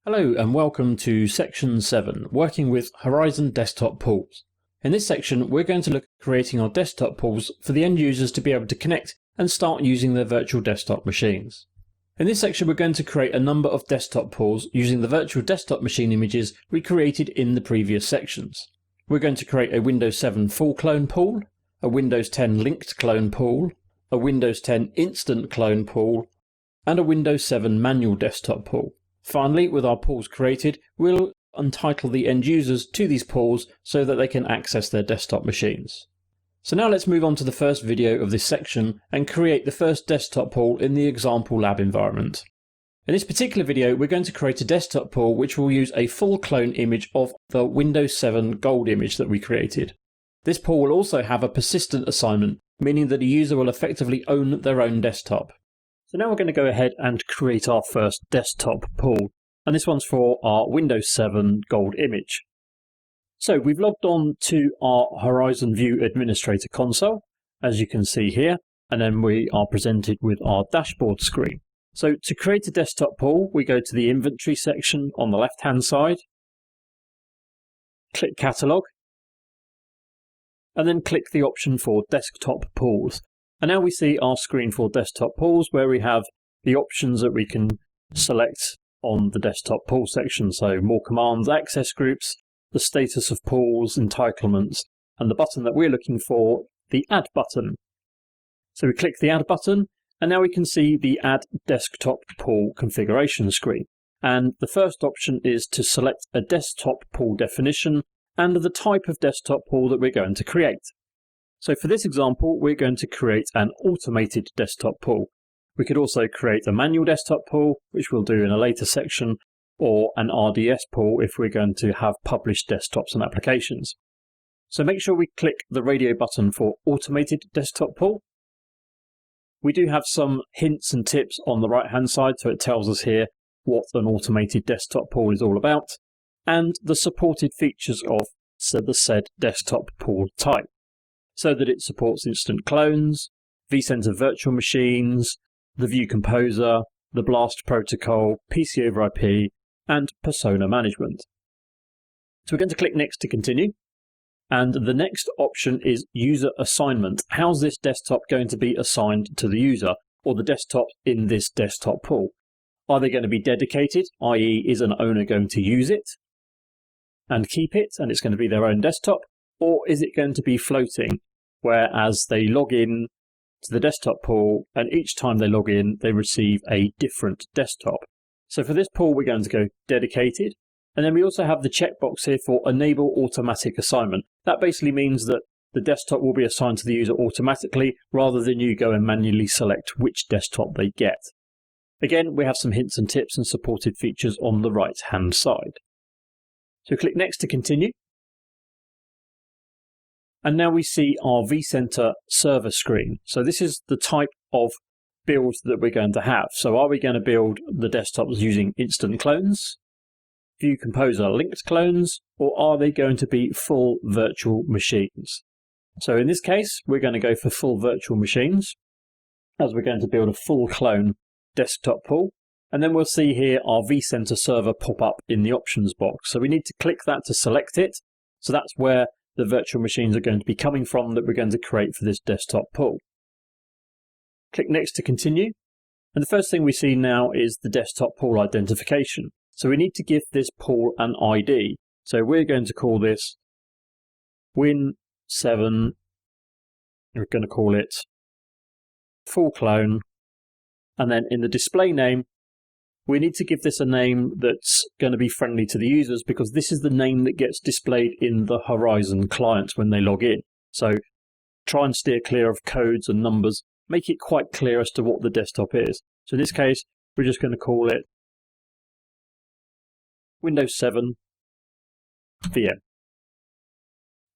Hello and welcome to Section 7, working with Horizon Desktop Pools. In this section we're going to look at creating our desktop pools for the end users to be able to connect and start using their virtual desktop machines. In this section we're going to create a number of desktop pools using the virtual desktop machine images we created in the previous sections. We're going to create a Windows 7 full clone pool, a Windows 10 linked clone pool, a Windows 10 instant clone pool, and a Windows 7 manual desktop pool. Finally, with our pools created, we'll entitle the end users to these pools so that they can access their desktop machines. So now let's move on to the first video of this section and create the first desktop pool in the example lab environment. In this particular video, we're going to create a desktop pool which will use a full clone image of the Windows 7 gold image that we created. This pool will also have a persistent assignment, meaning that a user will effectively own their own desktop. So now we're going to go ahead and create our first desktop pool, and this one's for our Windows 7 gold image. So we've logged on to our Horizon View Administrator console, as you can see here, and then we are presented with our dashboard screen. So to create a desktop pool, we go to the inventory section on the left hand side, click Catalog, and then click the option for desktop pools. And now we see our screen for desktop pools where we have the options that we can select on the desktop pool section. So more commands, access groups, the status of pools, entitlements, and the button that we're looking for, the add button. So we click the add button and now we can see the add desktop pool configuration screen. And the first option is to select a desktop pool definition and the type of desktop pool that we're going to create. So for this example, we're going to create an automated desktop pool. We could also create a manual desktop pool, which we'll do in a later section, or an RDS pool if we're going to have published desktops and applications. So make sure we click the radio button for automated desktop pool. We do have some hints and tips on the right hand side, so it tells us here what an automated desktop pool is all about, and the supported features of the said desktop pool type, so that it supports instant clones, vCenter virtual machines, the View Composer, the BLAST protocol, PC over IP, and persona management. So we're going to click Next to continue. And the next option is User Assignment. How's this desktop going to be assigned to the user, or the desktop in this desktop pool? Are they going to be dedicated, i.e. is an owner going to use it and keep it, and it's going to be their own desktop? Or is it going to be floating, whereas they log in to the desktop pool and each time they log in they receive a different desktop? So for this pool we're going to go dedicated, and then we also have the checkbox here for enable automatic assignment. That basically means that the desktop will be assigned to the user automatically rather than you go and manually select which desktop they get. Again, we have some hints and tips and supported features on the right hand side. So click Next to continue. And now we see our vCenter server screen. So this is the type of build that we're going to have. So are we going to build the desktops using instant clones, View Composer linked clones, or are they going to be full virtual machines? So in this case, we're going to go for full virtual machines, as we're going to build a full clone desktop pool. And then we'll see here our vCenter server pop up in the options box. So we need to click that to select it. So that's where the virtual machines are going to be coming from that we're going to create for this desktop pool. Click Next to continue. And the first thing we see now is the desktop pool identification. So we need to give this pool an ID. So we're going to call this Win7. We're going to call it full clone. And then in the display name, we need to give this a name that's going to be friendly to the users, because this is the name that gets displayed in the Horizon client when they log in. So try and steer clear of codes and numbers. Make it quite clear as to what the desktop is. So in this case, we're just going to call it Windows 7 VM.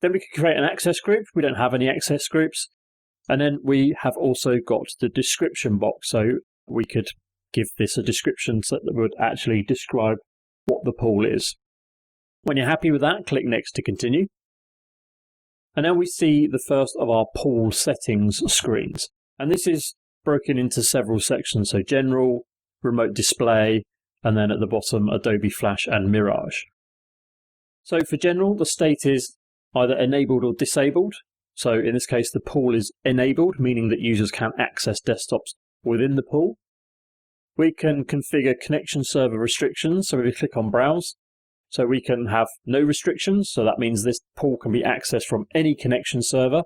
Then we can create an access group. We don't have any access groups. And then we have also got the description box. So we could give this a description so that would actually describe what the pool is. When you're happy with that, click Next to continue. And now we see the first of our pool settings screens. And this is broken into several sections. So General, Remote Display, and then at the bottom Adobe Flash and Mirage. So for general, the state is either enabled or disabled. So in this case, the pool is enabled, meaning that users can access desktops within the pool. We can configure connection server restrictions, so we click on Browse. So we can have no restrictions, so that means this pool can be accessed from any connection server.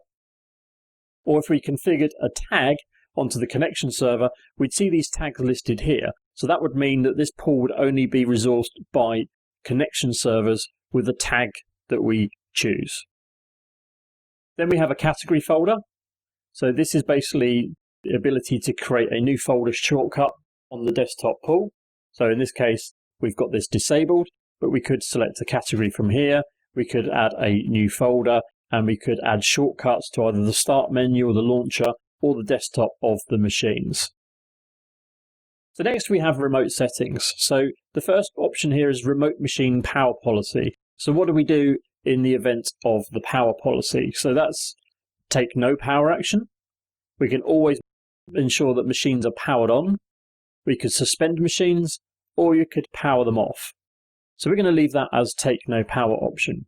Or if we configured a tag onto the connection server, we'd see these tags listed here. So that would mean that this pool would only be resourced by connection servers with the tag that we choose. Then we have a category folder. So this is basically the ability to create a new folder shortcut on the desktop pool. So in this case, we've got this disabled, but we could select a category from here. We could add a new folder, and we could add shortcuts to either the start menu or the launcher or the desktop of the machines. So next we have remote settings. So the first option here is remote machine power policy. So what do we do in the event of the power policy? So that's take no power action. We can always ensure that machines are powered on. We could suspend machines, or you could power them off. So we're going to leave that as take no power option.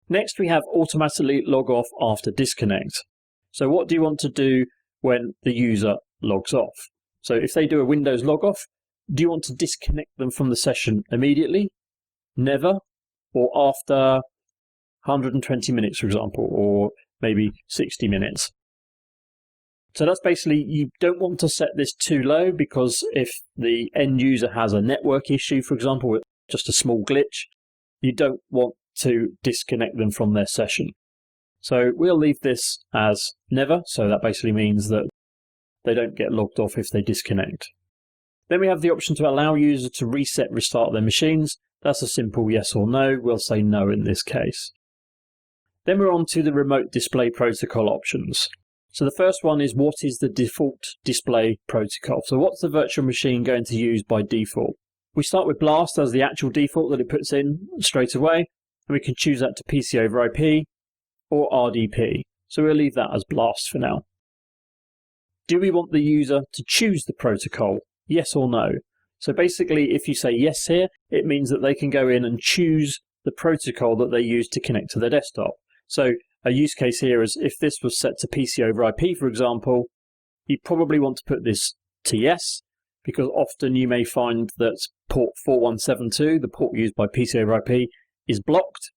Next we have automatically log off after disconnect. So what do you want to do when the user logs off? So if they do a Windows log off, do you want to disconnect them from the session immediately, never, or after 120 minutes, for example, or maybe 60 minutes? So that's basically, you don't want to set this too low, because if the end user has a network issue, for example, with just a small glitch, you don't want to disconnect them from their session. So we'll leave this as never, so that basically means that they don't get logged off if they disconnect. Then we have the option to allow users to reset, restart their machines. That's a simple yes or no. We'll say no in this case. Then we're on to the remote display protocol options. So the first one is, what is the default display protocol? So what's the virtual machine going to use by default? We start with BLAST as the actual default that it puts in straight away, and we can choose that to PC over IP or RDP. So we'll leave that as BLAST for now. Do we want the user to choose the protocol? Yes or no? So basically, if you say yes here, it means that they can go in and choose the protocol that they use to connect to their desktop. So a use case here is, if this was set to PC over IP, for example, you probably want to put this to yes, because often you may find that port 4172, the port used by PC over IP, is blocked.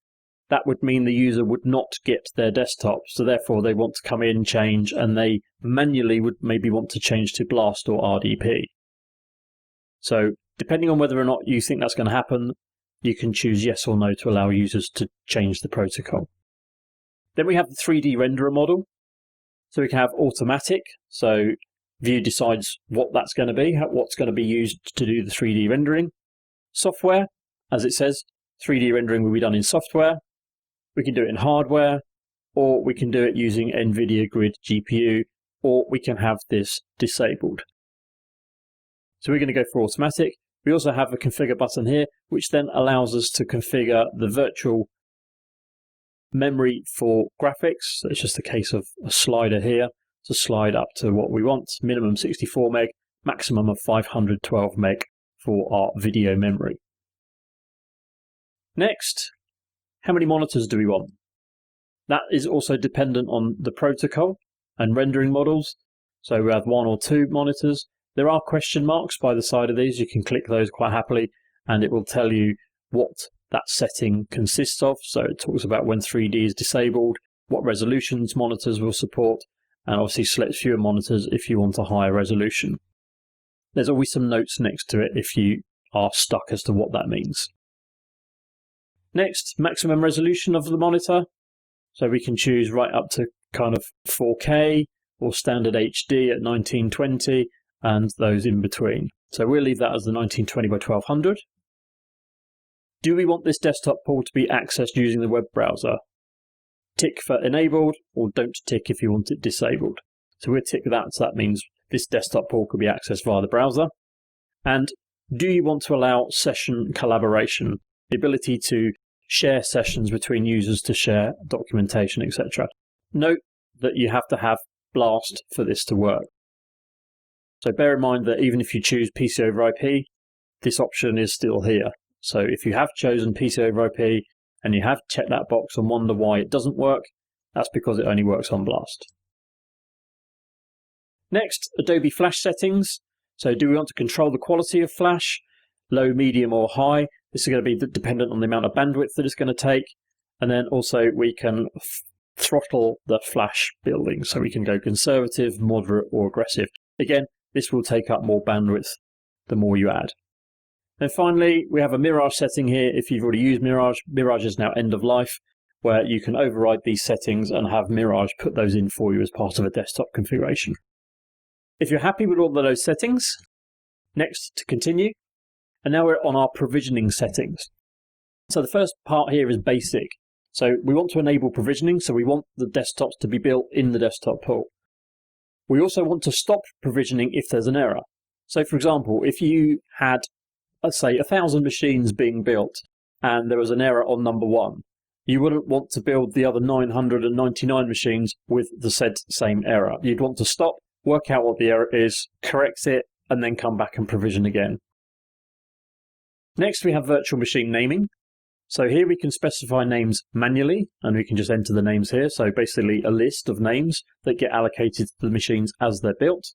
That would mean the user would not get their desktop, so therefore they want to come in, change, and they manually would maybe want to change to BLAST or RDP. So depending on whether or not you think that's going to happen, you can choose yes or no to allow users to change the protocol. Then we have the 3D renderer model. So we can have automatic, so View decides what that's going to be, what's going to be used to do the 3D rendering. Software, as it says, 3D rendering will be done in software. We can do it in hardware, or we can do it using NVIDIA Grid GPU, or we can have this disabled. So we're going to go for automatic. We also have a configure button here, which then allows us to configure the virtual memory for graphics. So it's just a case of a slider here to slide up to what we want, minimum 64 meg, maximum of 512 meg for our video memory. Next, how many monitors do we want? That is also dependent on the protocol and rendering models. So we have 1 or 2 monitors. There are question marks by the side of these. You can click those quite happily, and it will tell you what that setting consists of. So it talks about when 3D is disabled, what resolutions monitors will support, and obviously select fewer monitors if you want a higher resolution. There's always some notes next to it if you are stuck as to what that means. Next, maximum resolution of the monitor. So we can choose right up to kind of 4K or standard HD at 1920 and those in between. So we'll leave that as the 1920 by 1200. Do we want this desktop pool to be accessed using the web browser? Tick for enabled, or don't tick if you want it disabled. So we'll tick that, so that means this desktop pool could be accessed via the browser. And do you want to allow session collaboration, the ability to share sessions between users to share documentation, etc. Note that you have to have BLAST for this to work. So bear in mind that even if you choose PC over IP, this option is still here. So if you have chosen PC over IP and you have checked that box and wonder why it doesn't work, that's because it only works on Blast. Next, Adobe Flash settings. So do we want to control the quality of Flash, low, medium or high? This is going to be dependent on the amount of bandwidth that it's going to take. And then also we can throttle the Flash building. So we can go conservative, moderate or aggressive. Again, this will take up more bandwidth the more you add. And finally, we have a Mirage setting here. If you've already used Mirage, Mirage is now end of life, where you can override these settings and have Mirage put those in for you as part of a desktop configuration. If you're happy with all of those settings, next to continue. And now we're on our provisioning settings. So the first part here is basic. So we want to enable provisioning, so we want the desktops to be built in the desktop pool. We also want to stop provisioning if there's an error. So for example, if you had, let's say, 1,000 machines being built and there was an error on number 1, you wouldn't want to build the other 999 machines with the said same error. You'd want to stop, work out what the error is, correct it, and then come back and provision again. Next, we have virtual machine naming. So here we can specify names manually, and we can just enter the names here. So basically a list of names that get allocated to the machines as they're built.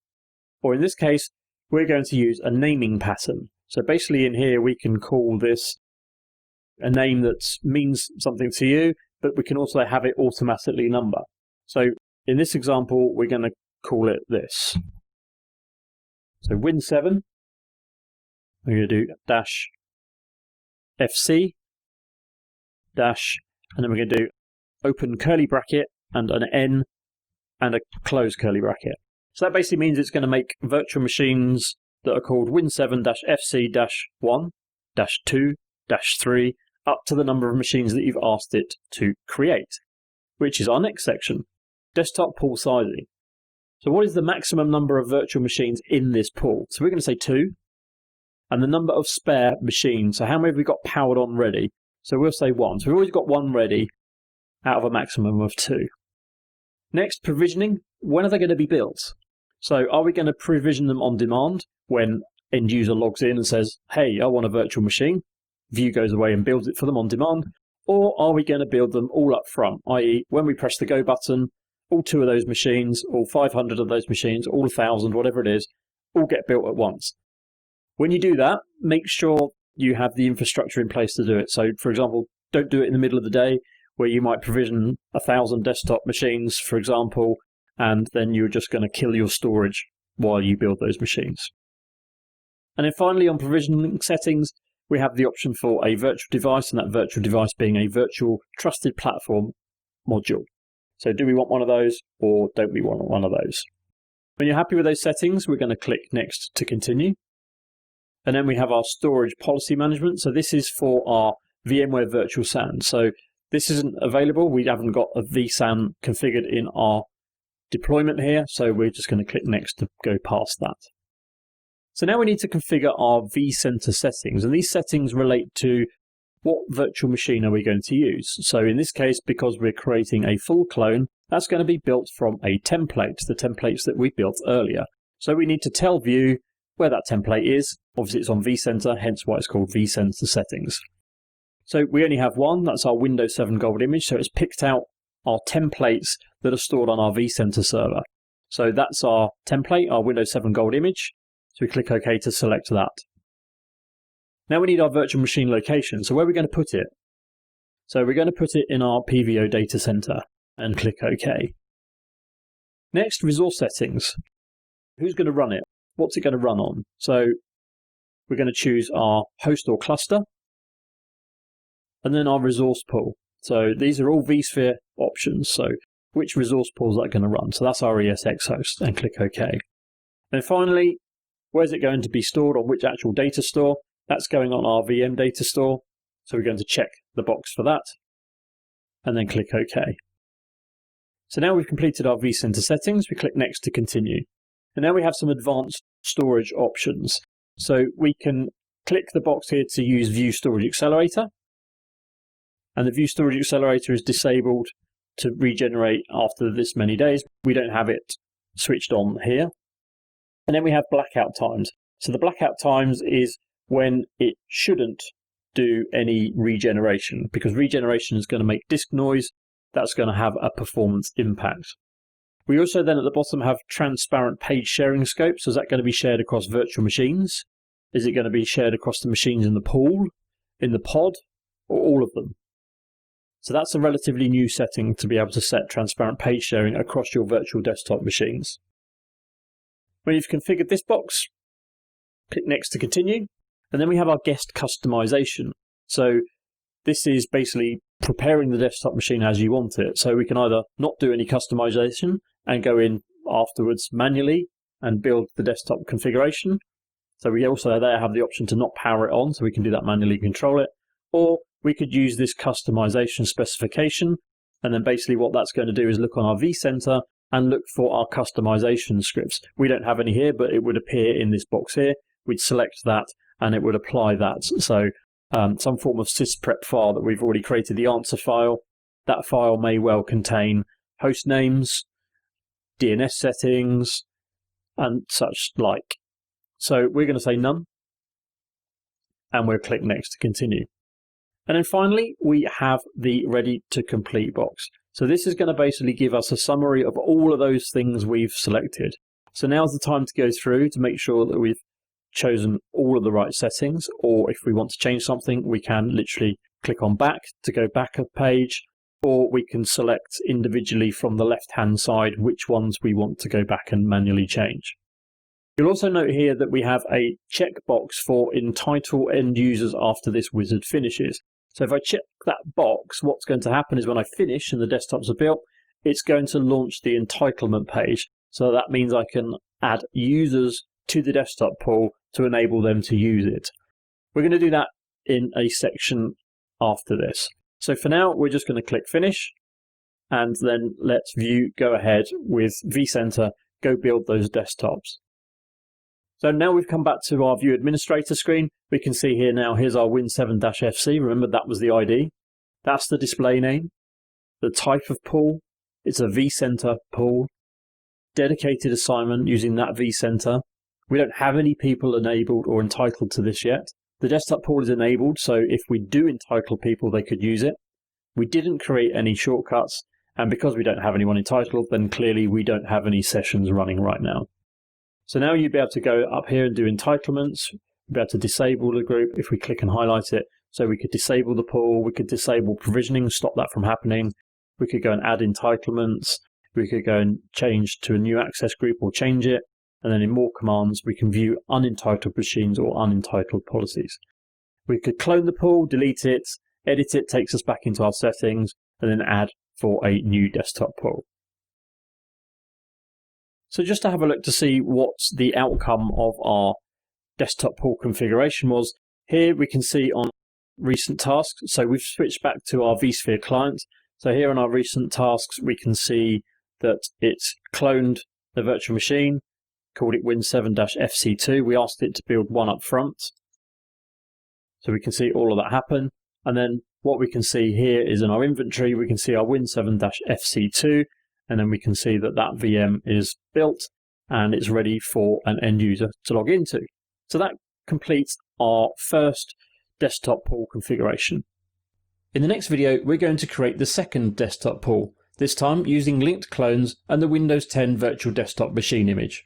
Or in this case, we're going to use a naming pattern. So basically in here we can call this a name that means something to you, but we can also have it automatically number. So in this example, we're going to call it this. So Win7, we're going to do dash FC dash, and then we're going to do open curly bracket and an N and a close curly bracket. So that basically means it's going to make virtual machines that are called Win7-FC-1-2-3 up to the number of machines that you've asked it to create, which is our next section, desktop pool sizing. So what is the maximum number of virtual machines in this pool? So we're going to say 2, and the number of spare machines. So how many have we got powered on ready? So we'll say 1. So we've always got 1 ready out of a maximum of 2. Next, provisioning. When are they going to be built? So are we going to provision them on demand when end user logs in and says, hey, I want a virtual machine? View goes away and builds it for them on demand. Or are we going to build them all up front? I.e., when we press the go button, all 2 of those machines, all 500 of those machines, all 1,000, whatever it is, all get built at once. When you do that, make sure you have the infrastructure in place to do it. So, for example, don't do it in the middle of the day where you might provision 1,000 desktop machines, for example, and then you're just going to kill your storage while you build those machines. And then finally, on provisioning settings, we have the option for a virtual device, and that virtual device being a virtual trusted platform module. So do we want one of those or don't we want one of those? When you're happy with those settings, we're going to click Next to continue. And then we have our storage policy management. So this is for our VMware Virtual SAN. So this isn't available. We haven't got a vSAN configured in our deployment here. So we're just going to click Next to go past that. So now we need to configure our vCenter settings. And these settings relate to what virtual machine are we going to use. So in this case, because we're creating a full clone, that's going to be built from a template, the templates that we built earlier. So we need to tell View where that template is. Obviously it's on vCenter, hence why it's called vCenter settings. So we only have one, that's our Windows 7 Gold image, so it's picked out our templates that are stored on our vCenter server. So that's our template, our Windows 7 Gold image. So we click OK to select that. Now we need our virtual machine location. So where are we going to put it? So we're going to put it in our PVO data center and click OK. Next, resource settings. Who's going to run it? What's it going to run on? So we're going to choose our host or cluster and then our resource pool. So these are all vSphere options. So which resource pools are going to run? So that's our ESX host and click OK. And finally, where's it going to be stored, on which actual data store? That's going on our VM data store. So we're going to check the box for that and then click OK. So now we've completed our vCenter settings. We click Next to continue. And now we have some advanced storage options. So we can click the box here to use View Storage Accelerator. And the View Storage Accelerator is disabled to regenerate after this many days. We don't have it switched on here. And then we have blackout times. So the blackout times is when it shouldn't do any regeneration, because regeneration is going to make disk noise. That's going to have a performance impact. We also then at the bottom have transparent page sharing scope. So is that going to be shared across virtual machines? Is it going to be shared across the machines in the pool, in the pod, or all of them? So that's a relatively new setting to be able to set transparent page sharing across your virtual desktop machines. When you've configured this box, click Next to continue. And then we have our guest customization. So this is basically preparing the desktop machine as you want it. So we can either not do any customization and go in afterwards manually and build the desktop configuration. So we also there have the option to not power it on, so we can do that manually, control it. Or we could use this customization specification, and then basically what that's going to do is look on our vCenter and look for our customization scripts. We don't have any here, but it would appear in this box here. We'd select that and it would apply that. So some form of sysprep file that we've already created, the answer file. That file may well contain host names, DNS settings, and such like. So we're going to say none, and we'll click Next to continue. And then finally, we have the Ready to Complete box. So this is going to basically give us a summary of all of those things we've selected. So now's the time to go through to make sure that we've chosen all of the right settings, or if we want to change something, we can literally click on back to go back a page, or we can select individually from the left-hand side which ones we want to go back and manually change. You'll also note here that we have a checkbox for entitle end users after this wizard finishes. So if I check that box, what's going to happen is when I finish and the desktops are built, it's going to launch the entitlement page. So that means I can add users to the desktop pool to enable them to use it. We're going to do that in a section after this. So for now, we're just going to click Finish, and then let's view go ahead with vCenter, go build those desktops. So now we've come back to our View Administrator screen. We can see here now, here's our Win7-FC. Remember, that was the ID. That's the display name. The type of pool, it's a vCenter pool. Dedicated assignment using that vCenter. We don't have any people enabled or entitled to this yet. The desktop pool is enabled, so if we do entitle people, they could use it. We didn't create any shortcuts, and because we don't have anyone entitled, then clearly we don't have any sessions running right now. So now you'd be able to go up here and do entitlements, be able to disable the group if we click and highlight it. So we could disable the pool, we could disable provisioning, stop that from happening. We could go and add entitlements. We could go and change to a new access group or change it. And then in more commands, we can view unentitled machines or unentitled policies. We could clone the pool, delete it, edit it, takes us back into our settings, and then add for a new desktop pool. So just to have a look to see what the outcome of our desktop pool configuration was, here we can see on recent tasks. So we've switched back to our vSphere client. So here on our recent tasks, we can see that it's cloned the virtual machine, called it Win7-FC2. We asked it to build one up front. So we can see all of that happen. And then what we can see here is in our inventory, we can see our Win7-FC2, and then we can see that that VM is built and it's ready for an end user to log into. So that completes our first desktop pool configuration. In the next video, we're going to create the second desktop pool, this time using linked clones and the Windows 10 virtual desktop machine image.